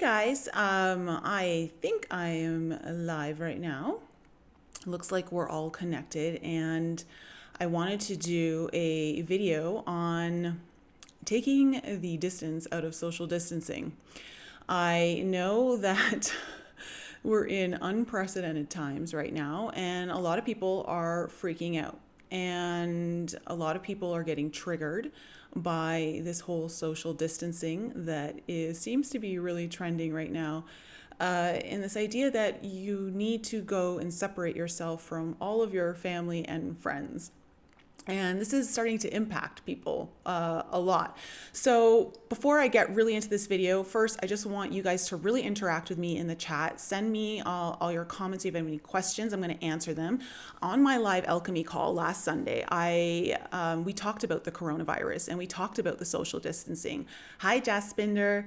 Guys, I think I am live right now. Looks like we're all connected, and I wanted to do a video on taking the distance out of social distancing. I know that we're in unprecedented times right now, and a lot of people are freaking out, and a lot of people are getting triggered by this whole social distancing that seems to be really trending right now. And this idea that you need to go and separate yourself from all of your family and friends. And this is starting to impact people a lot. So before I get really into this video, first, I just want you guys to really interact with me in the chat. Send me all your comments. If you have any questions, I'm going to answer them. On my live alchemy call last Sunday, we talked about the coronavirus and we talked about the social distancing. Hi, Jaspinder.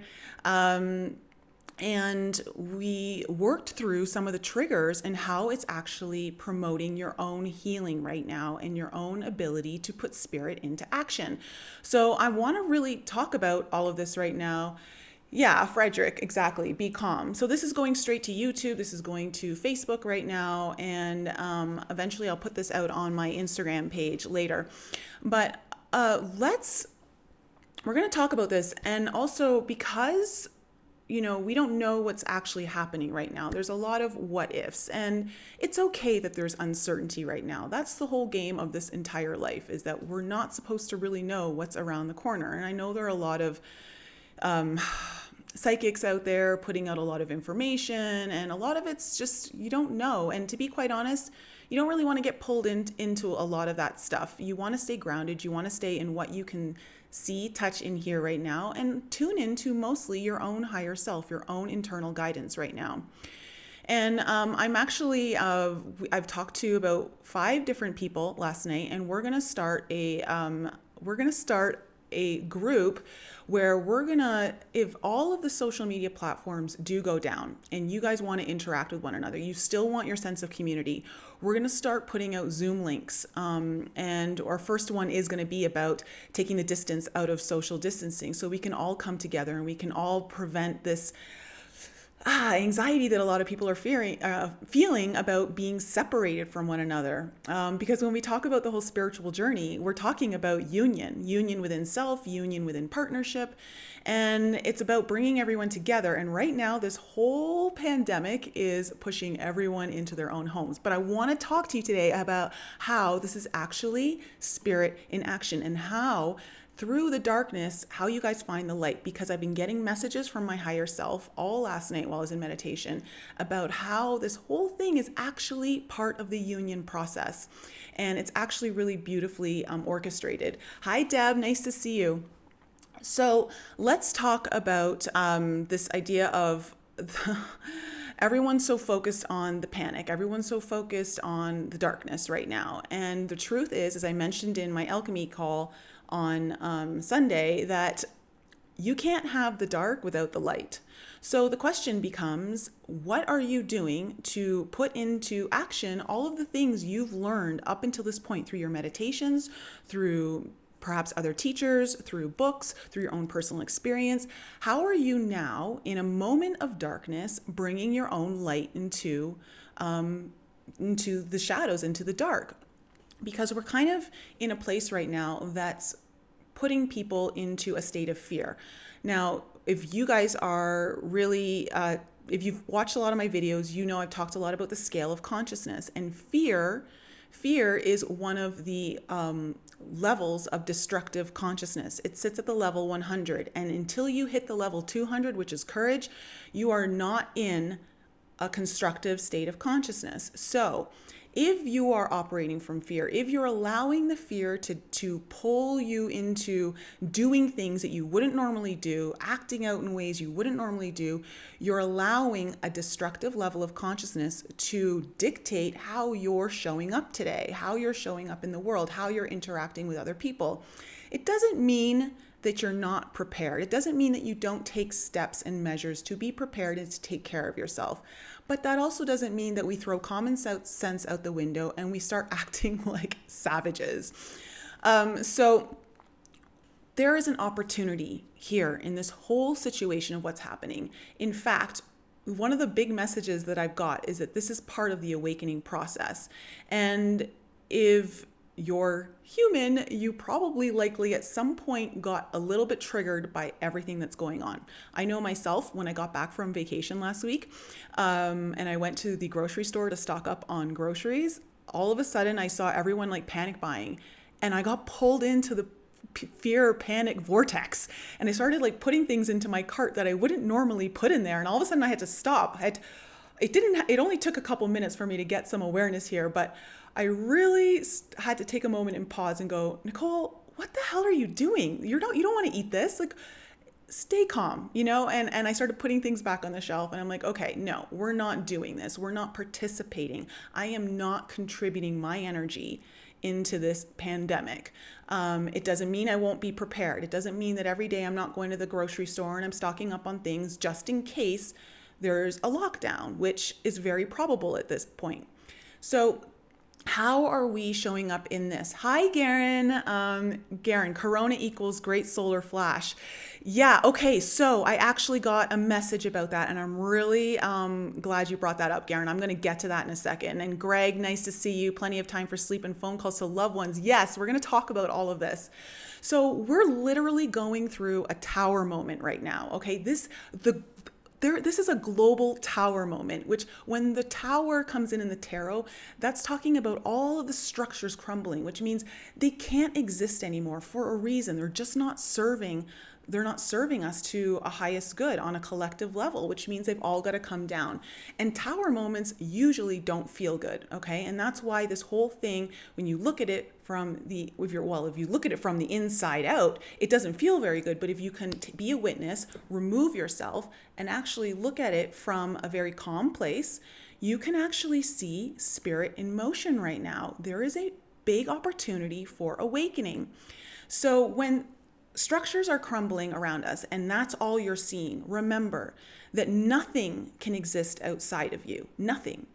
And we worked through some of the triggers and how it's actually promoting your own healing right now and your own ability to put spirit into action. So I want to really talk about all of this right now. Yeah, Frederick, exactly. Be calm. So this is going straight to YouTube. This is going to Facebook right now. And eventually I'll put this out on my Instagram page later. But we're going to talk about this. And also because we don't know what's actually happening right now. There's a lot of what ifs, and it's okay that there's uncertainty right now. That's the whole game of this entire life, is that we're not supposed to really know what's around the corner. And I know there are a lot of psychics out there putting out a lot of information, and a lot of it's just, you don't know. And to be quite honest, you don't really want to get pulled into a lot of that stuff. You want to stay grounded. You want to stay in what you can see, touch, and hear right now, and tune into mostly your own higher self, your own internal guidance right now. And I'm actually, I've talked to about 5 different people last night, and we're gonna start a group where if all of the social media platforms do go down and you guys want to interact with one another, you still want your sense of community, we're going to start putting out Zoom links. And our first one is going to be about taking the distance out of social distancing, so we can all come together and we can all prevent this anxiety that a lot of people are feeling about being separated from one another. Because when we talk about the whole spiritual journey, we're talking about union within self, union within partnership, and it's about bringing everyone together. And right now, this whole pandemic is pushing everyone into their own homes. But I want to talk to you today about how this is actually spirit in action, and how through the darkness, how you guys find the light. Because I've been getting messages from my higher self all last night while I was in meditation about how this whole thing is actually part of the union process. And it's actually really beautifully orchestrated. Hi, Deb. Nice to see you. So let's talk about this idea of everyone's so focused on the panic. Everyone's so focused on the darkness right now. And the truth is, as I mentioned in my alchemy call on Sunday, that you can't have the dark without the light. So the question becomes, what are you doing to put into action all of the things you've learned up until this point through your meditations, through perhaps other teachers, through books, through your own personal experience? How are you now, in a moment of darkness, bringing your own light into the shadows, into the dark? Because we're kind of in a place right now that's putting people into a state of fear. Now, if you guys are really, if you've watched a lot of my videos, you know I've talked a lot about the scale of consciousness. And fear is one of the levels of destructive consciousness. It sits at the level 100. And until you hit the level 200, which is courage, you are not in a constructive state of consciousness. So if you are operating from fear, if you're allowing the fear to pull you into doing things that you wouldn't normally do, acting out in ways you wouldn't normally do, you're allowing a destructive level of consciousness to dictate how you're showing up today, how you're showing up in the world, how you're interacting with other people. It doesn't mean that you're not prepared. It doesn't mean that you don't take steps and measures to be prepared and to take care of yourself. But that also doesn't mean that we throw common sense out the window and we start acting like savages. So there is an opportunity here in this whole situation of what's happening. In fact, one of the big messages that I've got is that this is part of the awakening process. And if you're human, you probably likely at some point got a little bit triggered by everything that's going on. I know myself, when I got back from vacation last week, and I went to the grocery store to stock up on groceries, all of a sudden I saw everyone like panic buying, and I got pulled into the fear panic vortex, and I started like putting things into my cart that I wouldn't normally put in there, and all of a sudden I had to stop. It only took a couple minutes for me to get some awareness here, but I really had to take a moment and pause and go, Nicole, what the hell are you doing? You don't want to eat this. Like, stay calm, and I started putting things back on the shelf, and I'm like, okay, no, we're not doing this. We're not participating. I am not contributing my energy into this pandemic. It doesn't mean I won't be prepared. It doesn't mean that every day I'm not going to the grocery store and I'm stocking up on things just in case there's a lockdown, which is very probable at this point. So how are we showing up in this? Hi, Garen. Garen, Corona equals great solar flash. Yeah, okay, so I actually got a message about that, and I'm really glad you brought that up, Garen. I'm going to get to that in a second. And Greg, nice to see you. Plenty of time for sleep and phone calls to loved ones. Yes, we're going to talk about all of this. So we're literally going through a tower moment right now, okay? This is a global tower moment, which when the tower comes in the tarot, that's talking about all of the structures crumbling, which means they can't exist anymore for a reason. They're just not serving. They're not serving us to a highest good on a collective level, which means they've all got to come down. And tower moments usually don't feel good, okay? And that's why this whole thing, when you look at it if you look at it from the inside out, it doesn't feel very good. But if you can be a witness, remove yourself, and actually look at it from a very calm place, you can actually see spirit in motion right now. There is a big opportunity for awakening. So when structures are crumbling around us, and that's all you're seeing, remember that nothing can exist outside of you. Nothing.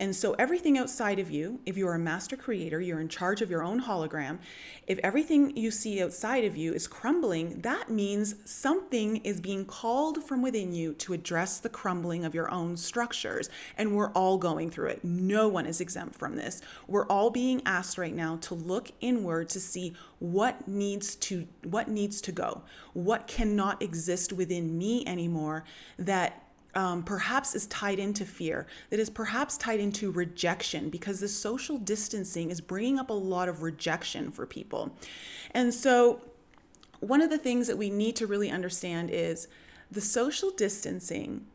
And so everything outside of you, if you're a master creator, you're in charge of your own hologram. If everything you see outside of you is crumbling, that means something is being called from within you to address the crumbling of your own structures. And we're all going through it. No one is exempt from this. We're all being asked right now to look inward to see what needs to go, what cannot exist within me anymore that perhaps is tied into fear, that is perhaps tied into rejection, because the social distancing is bringing up a lot of rejection for people. And so one of the things that we need to really understand is the social distancing.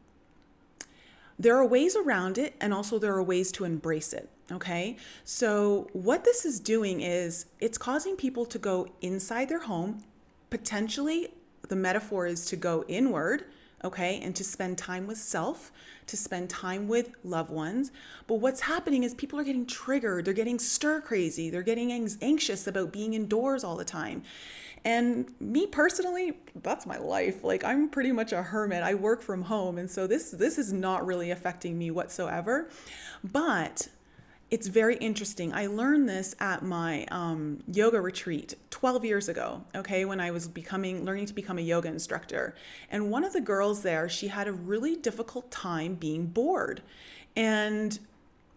There are ways around it, and also there are ways to embrace it. Okay. So what this is doing is it's causing people to go inside their home. Potentially, the metaphor is to go inward. Okay, and to spend time with self, to spend time with loved ones. But what's happening is people are getting triggered, they're getting stir crazy, they're getting anxious about being indoors all the time. And me personally, that's my life. Like, I'm pretty much a hermit. I work from home, and so this is not really affecting me whatsoever. But it's very interesting. I learned this at my yoga retreat 12 years ago, okay, when I was learning to become a yoga instructor. And one of the girls there, she had a really difficult time being bored. And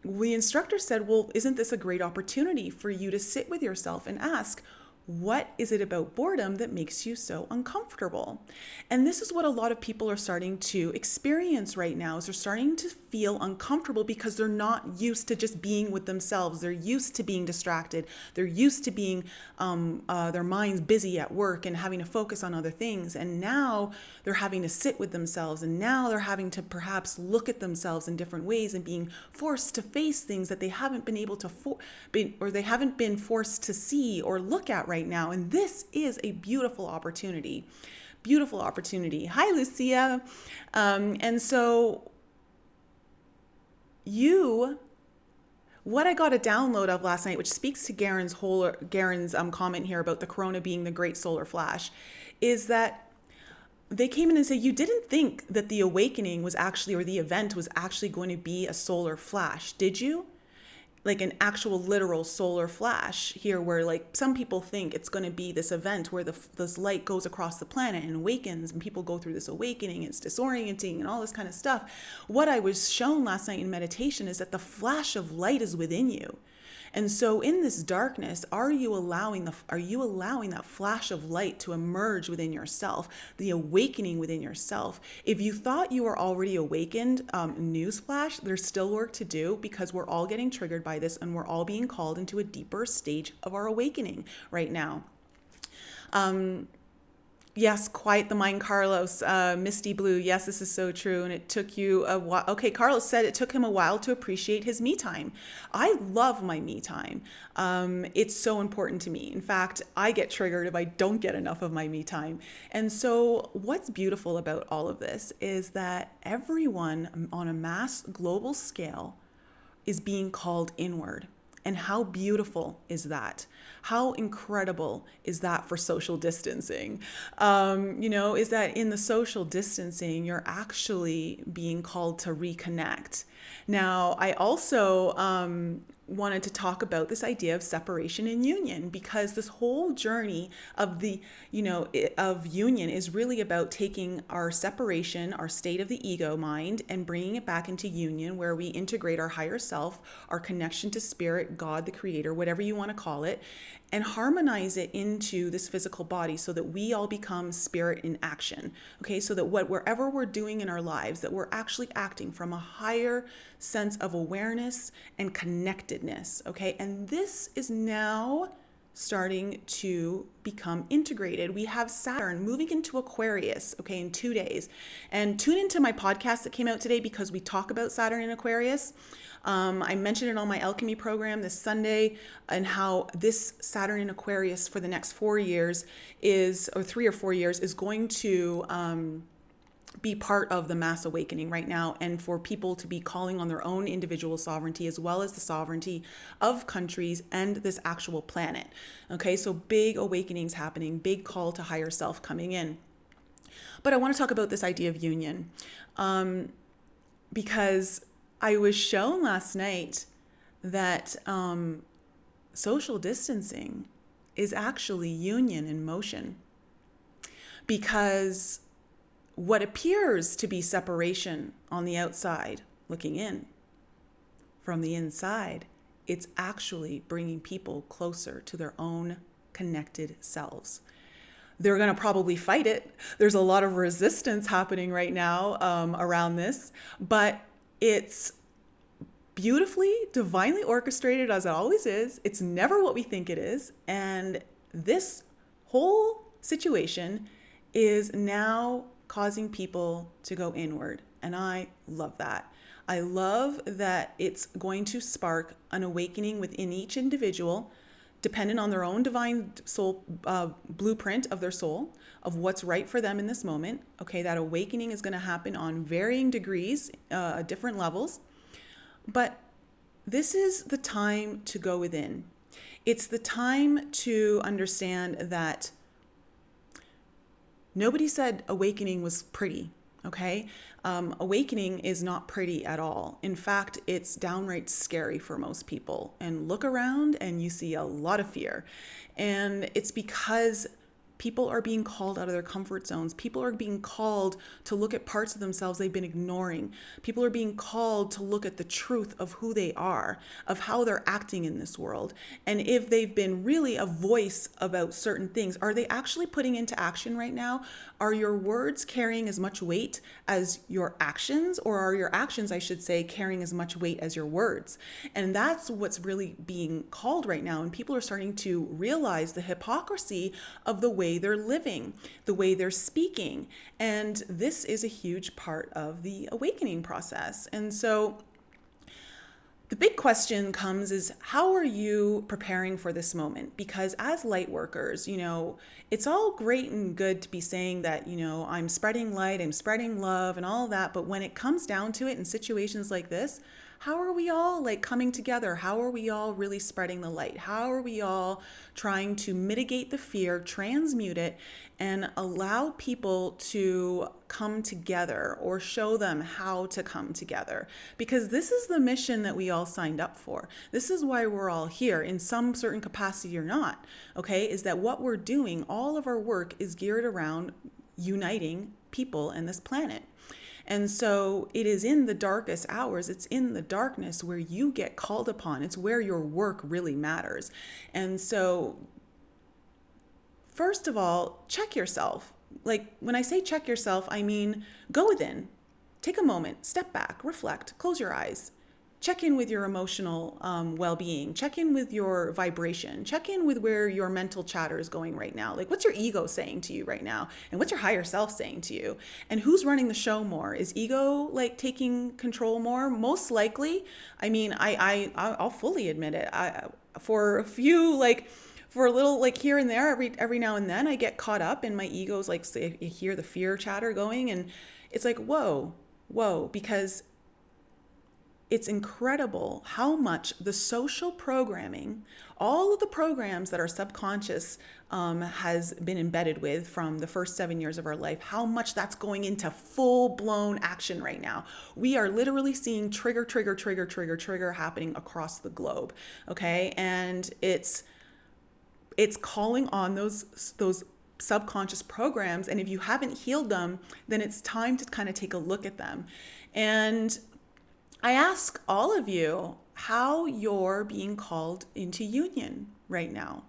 the instructor said, well, isn't this a great opportunity for you to sit with yourself and ask, what is it about boredom that makes you so uncomfortable? And this is what a lot of people are starting to experience right now, is they're starting to feel uncomfortable because they're not used to just being with themselves. They're used to being distracted. They're used to being their minds busy at work and having to focus on other things. And now they're having to sit with themselves, and now they're having to perhaps look at themselves in different ways and being forced to face things that they haven't been able to they haven't been forced to see or look at right now. And this is a beautiful opportunity. Beautiful opportunity. Hi, Lucia. And so what I got a download of last night, which speaks to Garen's comment here about the corona being the great solar flash, is that they came in and said, you didn't think that the awakening was actually, or the event was actually going to be a solar flash, did you? like an actual literal solar flash here, where like some people think it's going to be this event where this light goes across the planet and awakens, and people go through this awakening. It's disorienting and all this kind of stuff. What I was shown last night in meditation is that the flash of light is within you. And so in this darkness, are you allowing that flash of light to emerge within yourself, the awakening within yourself? If you thought you were already awakened, newsflash, there's still work to do, because we're all getting triggered by this, and we're all being called into a deeper stage of our awakening right now. Yes, quiet the mind, Carlos. Misty Blue. Yes, this is so true. And it took you a while. Okay, Carlos said it took him a while to appreciate his me time. I love my me time. It's so important to me. In fact, I get triggered if I don't get enough of my me time. And so what's beautiful about all of this is that everyone on a mass global scale is being called inward. And how beautiful is that? How incredible is that for social distancing? Is that in the social distancing, you're actually being called to reconnect. Now, I also wanted to talk about this idea of separation and union, because this whole journey of of union is really about taking our separation, our state of the ego mind, and bringing it back into union, where we integrate our higher self, our connection to spirit, God, the creator, whatever you want to call it, and harmonize it into this physical body, so that we all become spirit in action. Okay, so that wherever we're doing in our lives, that we're actually acting from a higher sense of awareness and connectedness. Okay, and this is now starting to become integrated. We have Saturn moving into Aquarius, okay, in 2 days. And tune into my podcast that came out today, because we talk about Saturn in Aquarius. I mentioned it on my alchemy program this Sunday, and how this Saturn in Aquarius for the next 4 years or 3 or 4 years, is going to be part of the mass awakening right now, and for people to be calling on their own individual sovereignty, as well as the sovereignty of countries and this actual planet. Okay, so big awakenings happening, big call to higher self coming in. But I want to talk about this idea of union, because I was shown last night that social distancing is actually union in motion, because what appears to be separation on the outside, looking in, from the inside, it's actually bringing people closer to their own connected selves. They're going to probably fight it. There's a lot of resistance happening right now around this, but it's beautifully, divinely orchestrated, as it always is. It's never what we think it is. And this whole situation is now causing people to go inward. And I love that. I love that it's going to spark an awakening within each individual, dependent on their own divine soul blueprint of their soul, of what's right for them in this moment. Okay, that awakening is going to happen on varying degrees, different levels. But this is the time to go within. It's the time to understand that nobody said awakening was pretty, okay? Awakening is not pretty at all. In fact, it's downright scary for most people. And look around and you see a lot of fear. And it's because people are being called out of their comfort zones. People are being called to look at parts of themselves they've been ignoring. People are being called to look at the truth of who they are, of how they're acting in this world. And if they've been really a voice about certain things, are they actually putting into action right now? Are your words carrying as much weight as your actions, or are your actions, I should say, carrying as much weight as your words? And that's what's really being called right now. And people are starting to realize the hypocrisy of the way they're living, the way they're speaking. And this is a huge part of the awakening process. And so the big question comes is, how are you preparing for this moment? Because as light workers, it's all great and good to be saying that, I'm spreading light, I'm spreading love and all that. But when it comes down to it in situations like this, How are we all like coming together? How are we all really spreading the light? How are we all trying to mitigate the fear, transmute it, and allow people to come together, or show them how to come together? Because this is the mission that we all signed up for. This is why we're all here in some certain capacity or not, okay? Is that what we're doing, all of our work is geared around uniting people and this planet. And so it is in the darkest hours, it's in the darkness where you get called upon. It's where your work really matters. And so, first of all, check yourself. Like when I say check yourself, I mean go within, take a moment, step back, reflect, close your eyes. Check in with your emotional well-being. Check in with your vibration. Check in with where your mental chatter is going right now. Like, what's your ego saying to you right now? And what's your higher self saying to you? And who's running the show more? Is ego like taking control more? Most likely. I mean, I'll fully admit it. For a few, like, for a little, like here and there, every now and then, I get caught up in my ego's, like, say, you hear the fear chatter going, and it's like, whoa, because it's incredible how much the social programming, all of the programs that our subconscious has been embedded with from the first 7 years of our life, how much that's going into full-blown action right now. We are literally seeing trigger happening across the globe, okay? And it's calling on those subconscious programs. And if you haven't healed them, then it's time to kind of take a look at them. And I ask all of you how you're being called into union right now.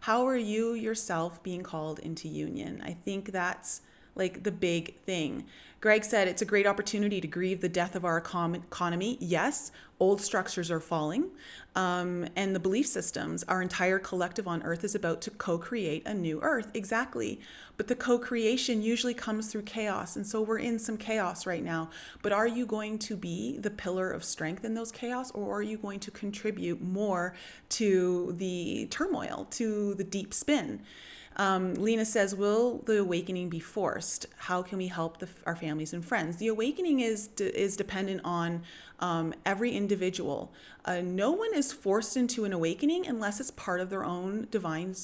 How are you yourself being called into union? I think that's like the big thing. Greg said it's a great opportunity to grieve the death of our economy. Yes, old structures are falling, and the belief systems, our entire collective on Earth is about to co-create a new Earth. Exactly. But the co-creation usually comes through chaos. And so we're in some chaos right now. But are you going to be the pillar of strength in those chaos, or are you going to contribute more to the turmoil, to the deep spin? Lena says, will the awakening be forced? How can we help our families and friends? The awakening is dependent on every individual. No one is forced into an awakening unless it's part of their own divine,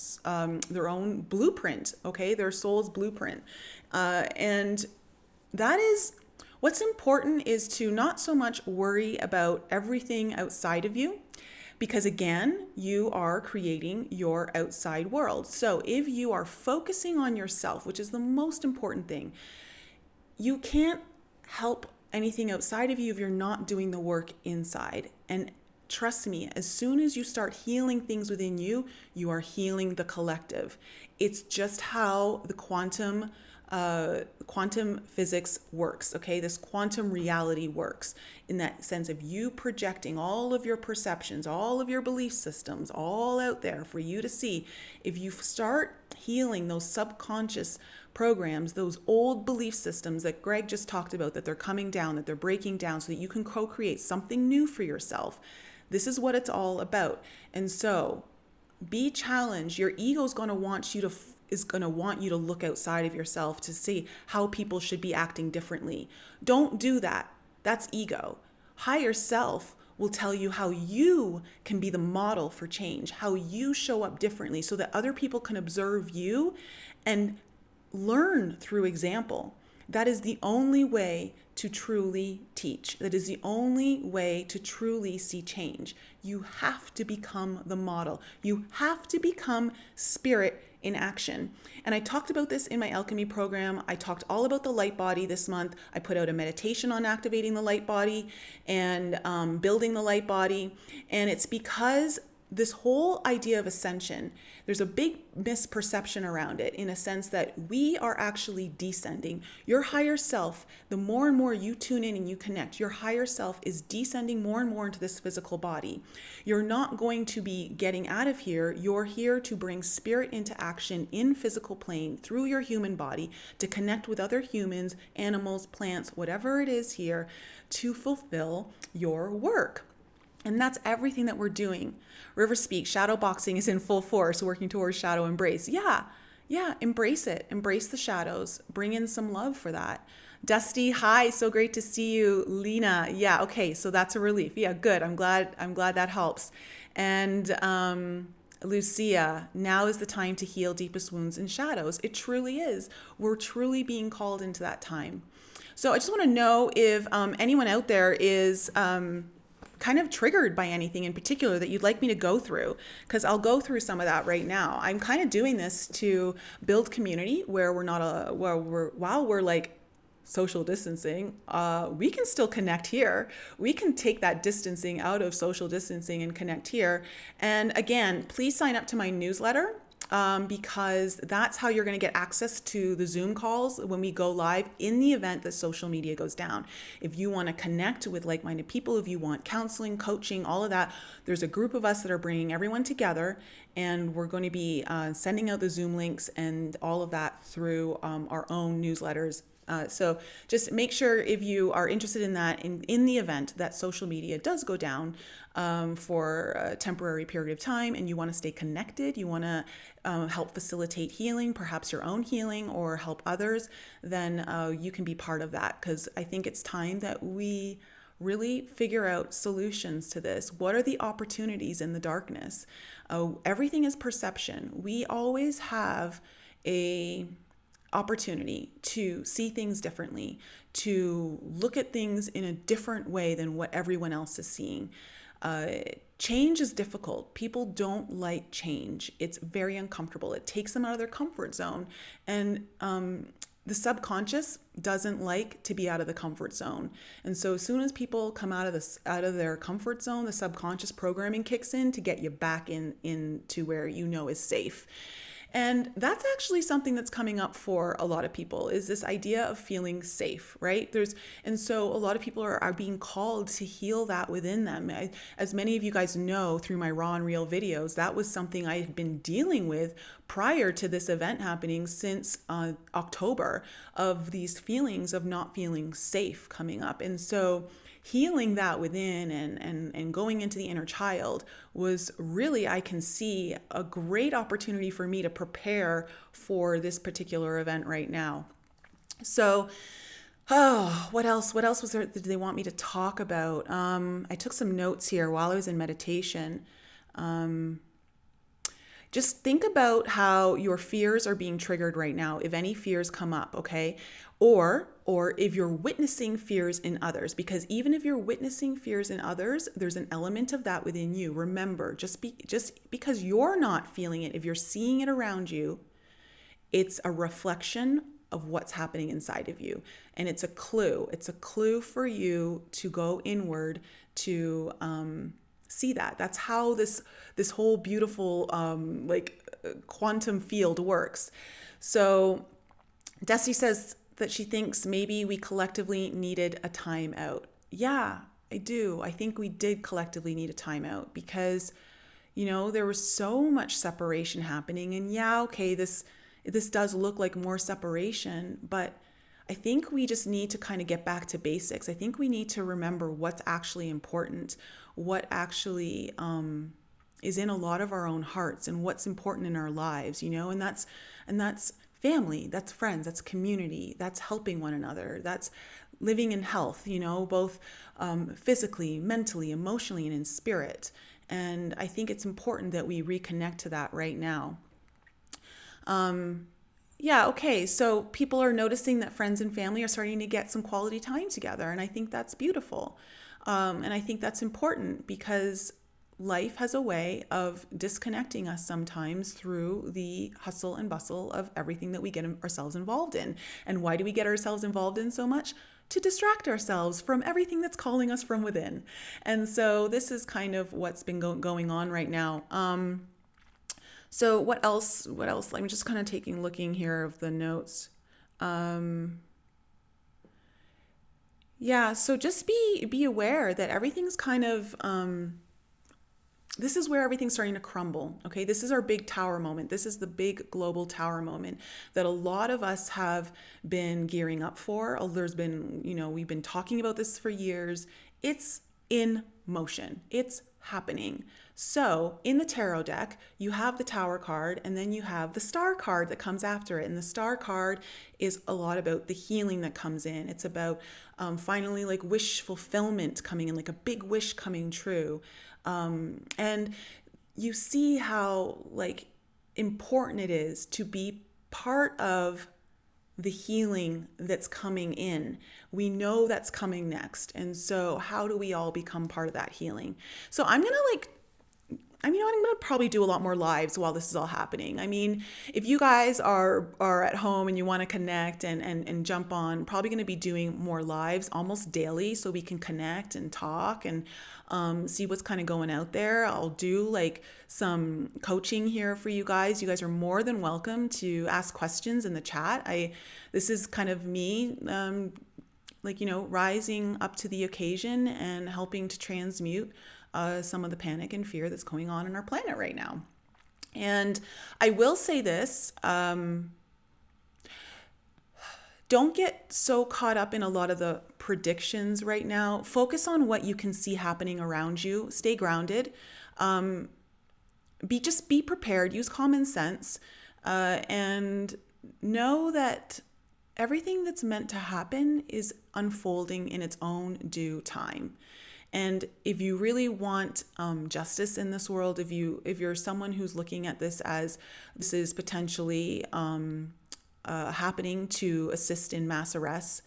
their own blueprint, okay? Their soul's blueprint. And that is, what's important is to not so much worry about everything outside of you, because again, you are creating your outside world. So if you are focusing on yourself, which is the most important thing, you can't help anything outside of you if you're not doing the work inside. And trust me, as soon as you start healing things within you, you are healing the collective. It's just how the quantum physics works, okay? This quantum reality works in that sense of you projecting all of your perceptions, all of your belief systems, all out there for you to see. If you start healing those subconscious programs, those old belief systems that Greg just talked about, that they're coming down, that they're breaking down so that you can co-create something new for yourself. This is what it's all about. And so be challenged. Your ego is going to want you to look outside of yourself to see how people should be acting differently. Don't do that. That's ego. Higher self will tell you how you can be the model for change, how you show up differently so that other people can observe you and learn through example. That is the only way to truly teach. That is the only way to truly see change. You have to become the model. You have to become spirit in action. And I talked about this in my alchemy program. I talked all about the light body this month. I put out a meditation on activating the light body and building the light body. And it's because this whole idea of ascension, there's a big misperception around it in a sense that we are actually descending. Your higher self, the more and more you tune in and you connect, your higher self is descending more and more into this physical body. You're not going to be getting out of here. You're here to bring spirit into action in physical plane through your human body to connect with other humans, animals, plants, whatever it is here to fulfill your work. And that's everything that we're doing. River Speak, shadow boxing is in full force, working towards shadow embrace. Yeah, embrace it. Embrace the shadows. Bring in some love for that. Dusty, hi, so great to see you. Lena, yeah, okay, so that's a relief. Yeah, good. I'm glad that helps. And Lucia, now is the time to heal deepest wounds and shadows. It truly is. We're truly being called into that time. So I just want to know if anyone out there is kind of triggered by anything in particular that you'd like me to go through, because I'll go through some of that right now. I'm kind of doing this to build community where we're not while we're like social distancing, we can still connect here. We can take that distancing out of social distancing and connect here. And again, please sign up to my newsletter, because that's how you're going to get access to the Zoom calls when we go live in the event that social media goes down. If you want to connect with like-minded people, if you want counseling, coaching, all of that, there's a group of us that are bringing everyone together, and we're going to be sending out the Zoom links and all of that through our own newsletters. So just make sure, if you are interested in that, in the event that social media does go down for a temporary period of time, and you want to stay connected, you want to help facilitate healing, perhaps your own healing, or help others, then you can be part of that, because I think it's time that we really figure out solutions to this. What are the opportunities in the darkness? Everything is perception. We always have a opportunity to see things differently, to look at things in a different way than what everyone else is seeing. Change is difficult. People don't like change. It's very uncomfortable. It takes them out of their comfort zone. And the subconscious doesn't like to be out of the comfort zone. And so as soon as people come out of their comfort zone, the subconscious programming kicks in to get you back into where you know is safe. And that's actually something that's coming up for a lot of people, is this idea of feeling safe, right? And so a lot of people are being called to heal that within them. As many of you guys know through my raw and real videos, that was something I had been dealing with prior to this event happening since October, of these feelings of not feeling safe coming up. And so healing that within and going into the inner child was really, I can see, a great opportunity for me to prepare for this particular event right now. So, what else was there did they want me to talk about? I took some notes here while I was in meditation. Just think about how your fears are being triggered right now, if any fears come up, okay? Or if you're witnessing fears in others, because even if you're witnessing fears in others, there's an element of that within you. Remember, just because you're not feeling it, if you're seeing it around you, it's a reflection of what's happening inside of you. And it's a clue. It's a clue for you to go inward to see that. That's how this whole beautiful quantum field works. So Dusty says that she thinks maybe we collectively needed a timeout. Yeah, I do. I think we did collectively need a timeout, because there was so much separation happening. And yeah, okay, this does look like more separation, but I think we just need to kind of get back to basics. I think we need to remember what's actually important, what actually is in a lot of our own hearts, and what's important in our lives, and that's family, that's friends, that's community, that's helping one another, that's living in health, both physically, mentally, emotionally, and in spirit. And I think it's important that we reconnect to that right now. Yeah, okay, so people are noticing that friends and family are starting to get some quality time together, and I think that's beautiful. And I think that's important, because life has a way of disconnecting us sometimes through the hustle and bustle of everything that we get ourselves involved in. And why do we get ourselves involved in so much? To distract ourselves from everything that's calling us from within. And so this is kind of what's been going on right now. So what else? I'm just kind of looking here of the notes. Yeah, so just be aware that everything's kind of, this is where everything's starting to crumble, okay? This is our big tower moment. This is the big global tower moment that a lot of us have been gearing up for. There's been, we've been talking about this for years. It's in motion. It's happening. So in the tarot deck, you have the Tower card, and then you have the Star card that comes after it. And the Star card is a lot about the healing that comes in. It's about finally like wish fulfillment coming in, like a big wish coming true. And you see how like important it is to be part of the healing that's coming in. We know that's coming next. And so how do we all become part of that healing? So I'm going to probably do a lot more lives while this is all happening. I mean, if you guys are at home and you want to connect and jump on, probably going to be doing more lives almost daily so we can connect and talk and see what's kind of going out there. I'll do like some coaching here for you guys. You guys are more than welcome to ask questions in the chat. This is kind of me, rising up to the occasion and helping to transmute some of the panic and fear that's going on in our planet right now. And I will say this, don't get so caught up in a lot of the predictions right now. Focus on what you can see happening around you. Stay grounded. Be prepared. Use common sense, and know that everything that's meant to happen is unfolding in its own due time. And if you really want justice in this world, if you're someone who's looking at this as this is potentially happening to assist in mass arrests,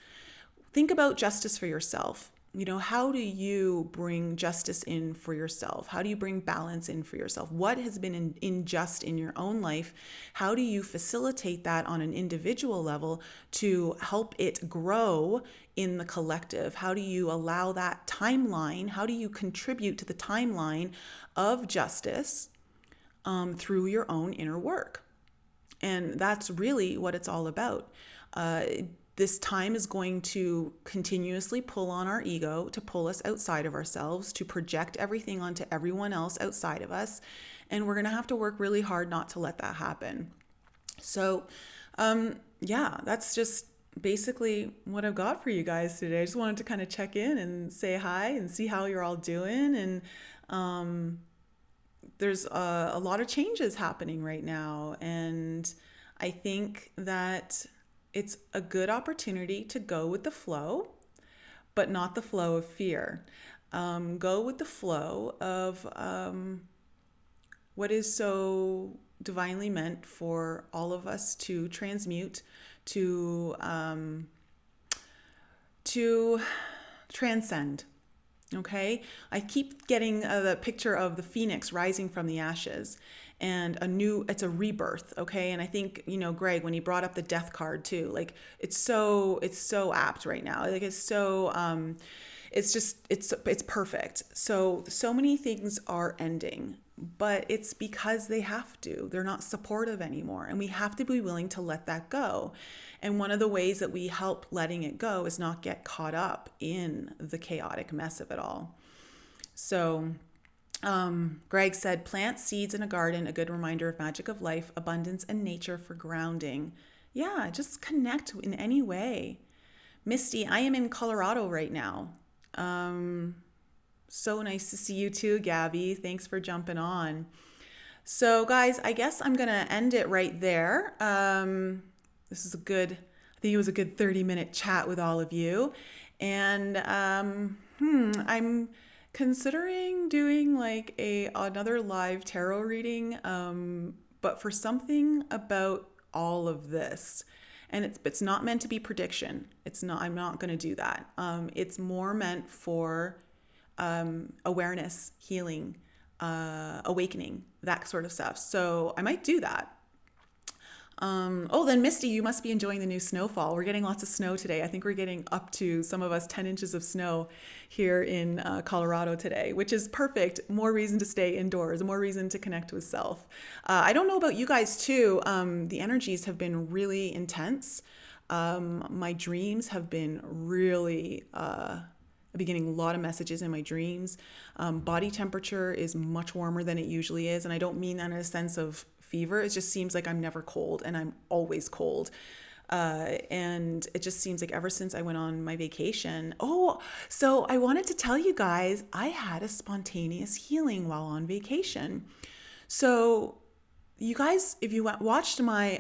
think about justice for yourself. How do you bring justice in for yourself? How do you bring balance in for yourself? What has been unjust in your own life? How do you facilitate that on an individual level to help it grow in the collective? How do you allow that timeline? How do you contribute to the timeline of justice through your own inner work? And that's really what it's all about. This time is going to continuously pull on our ego, to pull us outside of ourselves, to project everything onto everyone else outside of us. And we're going to have to work really hard not to let that happen. So, that's just basically what I've got for you guys today. I just wanted to kind of check in and say hi and see how you're all doing. And there's a lot of changes happening right now. And I think that it's a good opportunity to go with the flow, but not the flow of fear. Go with the flow of what is so divinely meant for all of us to transmute, to transcend. Okay? I keep getting the picture of the phoenix rising from the ashes. And it's a rebirth, okay? And I think, Greg, when he brought up the death card too, like it's so apt right now. Like it's so, it's perfect. So many things are ending, but it's because they have to. They're not supportive anymore. And we have to be willing to let that go. And one of the ways that we help letting it go is not get caught up in the chaotic mess of it all. So, Greg said, plant seeds in a garden, a good reminder of magic of life, abundance, and nature for grounding. Yeah, just connect in any way. Misty, I am in Colorado right now. So nice to see you too, Gabby. Thanks for jumping on. So guys, I guess I'm going to end it right there. This is I think it was a good 30-minute chat with all of you. And I'm considering doing like another live tarot reading, but for something about all of this. And it's not meant to be prediction. I'm not going to do that. It's more meant for awareness, healing, awakening, that sort of stuff. So I might do that. Then Misty, you must be enjoying the new snowfall. We're getting lots of snow today. I think we're getting up to, some of us, 10 inches of snow here in Colorado today, which is perfect. More reason to stay indoors, more reason to connect with self. I don't know about you guys too. The energies have been really intense. My dreams have been really, I've been getting a lot of messages in my dreams. Body temperature is much warmer than it usually is. And I don't mean that in a sense of fever. It just seems like I'm never cold and I'm always cold. And it just seems like ever since I went on my vacation. Oh, so I wanted to tell you guys, I had a spontaneous healing while on vacation. So you guys, if you watched my,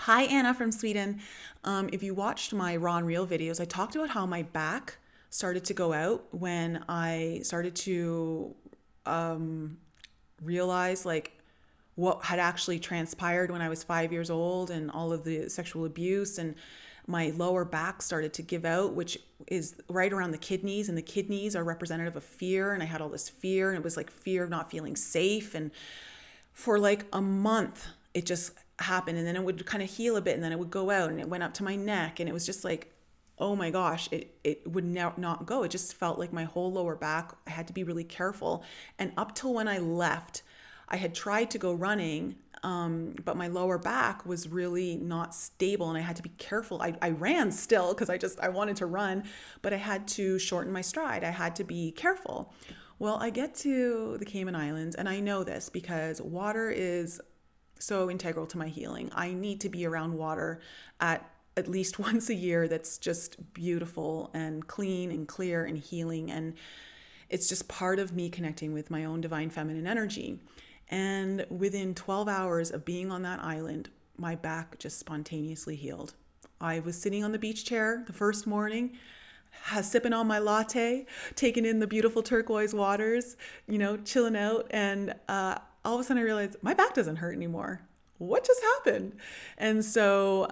hi Anna from Sweden. If you watched my raw and real videos, I talked about how my back started to go out when I started to realize like what had actually transpired when I was 5 years old and all of the sexual abuse, and my lower back started to give out, which is right around the kidneys, and the kidneys are representative of fear. And I had all this fear, and it was like fear of not feeling safe. And for like a month, it just happened, and then it would kind of heal a bit, and then it would go out, and it went up to my neck, and it was just like, oh my gosh, it would not go. It just felt like my whole lower back, I had to be really careful. And up till when I left, I had tried to go running, but my lower back was really not stable, and I had to be careful. I ran still because I wanted to run, but I had to shorten my stride. I had to be careful. Well, I get to the Cayman Islands, and I know this because water is so integral to my healing. I need to be around water at least once a year that's just beautiful and clean and clear and healing. And it's just part of me connecting with my own divine feminine energy. And within 12 hours of being on that island, my back just spontaneously healed. I was sitting on the beach chair the first morning, sipping on my latte, taking in the beautiful turquoise waters, chilling out. And all of a sudden I realized my back doesn't hurt anymore. What just happened? And so,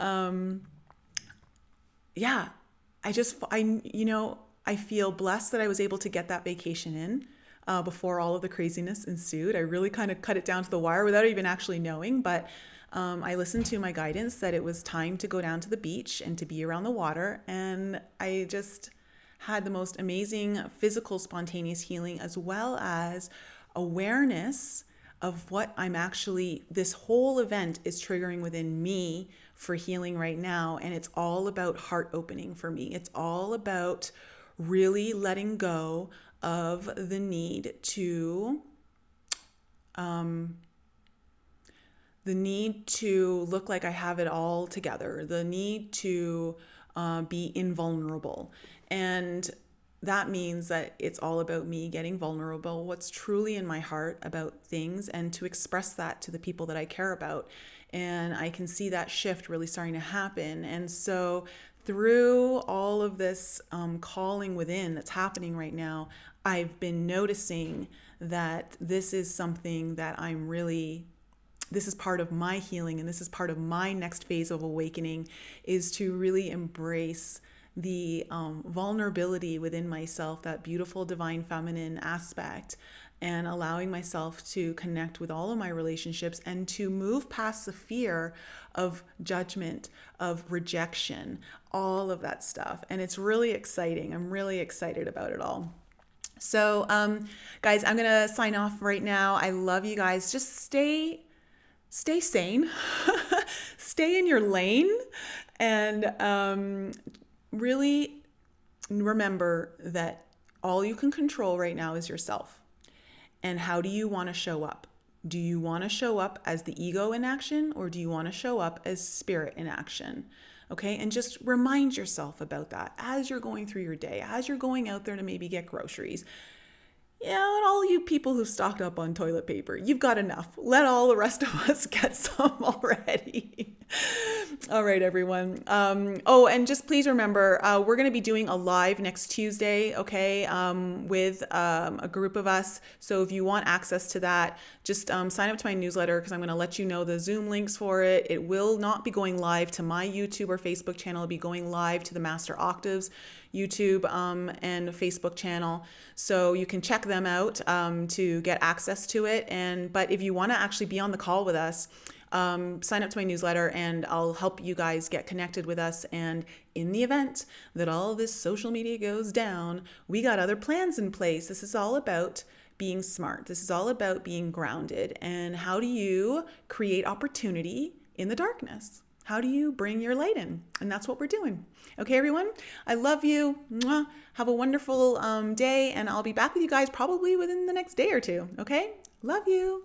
I feel blessed that I was able to get that vacation in before all of the craziness ensued. I really kind of cut it down to the wire without even actually knowing, but I listened to my guidance that it was time to go down to the beach and to be around the water. And I just had the most amazing physical spontaneous healing, as well as awareness of what this whole event is triggering within me for healing right now. And it's all about heart opening for me. It's all about really letting go of the need to look like I have it all together, the need to be invulnerable. And that means that it's all about me getting vulnerable, what's truly in my heart about things, and to express that to the people that I care about. And I can see that shift really starting to happen. And so through all of this calling within that's happening right now, I've been noticing that this is something that this is part of my healing, and this is part of my next phase of awakening, is to really embrace the vulnerability within myself, that beautiful divine feminine aspect, and allowing myself to connect with all of my relationships and to move past the fear of judgment, of rejection, all of that stuff. And it's really exciting. I'm really excited about it all. So, guys, I'm going to sign off right now. I love you guys. Just stay sane, stay in your lane, and really remember that all you can control right now is yourself. And how do you want to show up? Do you want to show up as the ego in action, or do you want to show up as spirit in action? Okay, and just remind yourself about that as you're going through your day, as you're going out there to maybe get groceries. Yeah, and all you people who've stocked up on toilet paper, you've got enough. Let all the rest of us get some already. All right, everyone. And just please remember, we're going to be doing a live next Tuesday, okay, with a group of us. So if you want access to that, just sign up to my newsletter, because I'm going to let you know the Zoom links for it. It will not be going live to my YouTube or Facebook channel. It'll be going live to the Master Octaves YouTube and Facebook channel. So you can check them out to get access to it. But if you want to actually be on the call with us, sign up to my newsletter, and I'll help you guys get connected with us. And in the event that all this social media goes down, we got other plans in place. This is all about being smart. This is all about being grounded. And how do you create opportunity in the darkness? How do you bring your light in? And that's what we're doing. Okay, everyone, I love you. Mwah. Have a wonderful day, and I'll be back with you guys probably within the next day or two. Okay, love you.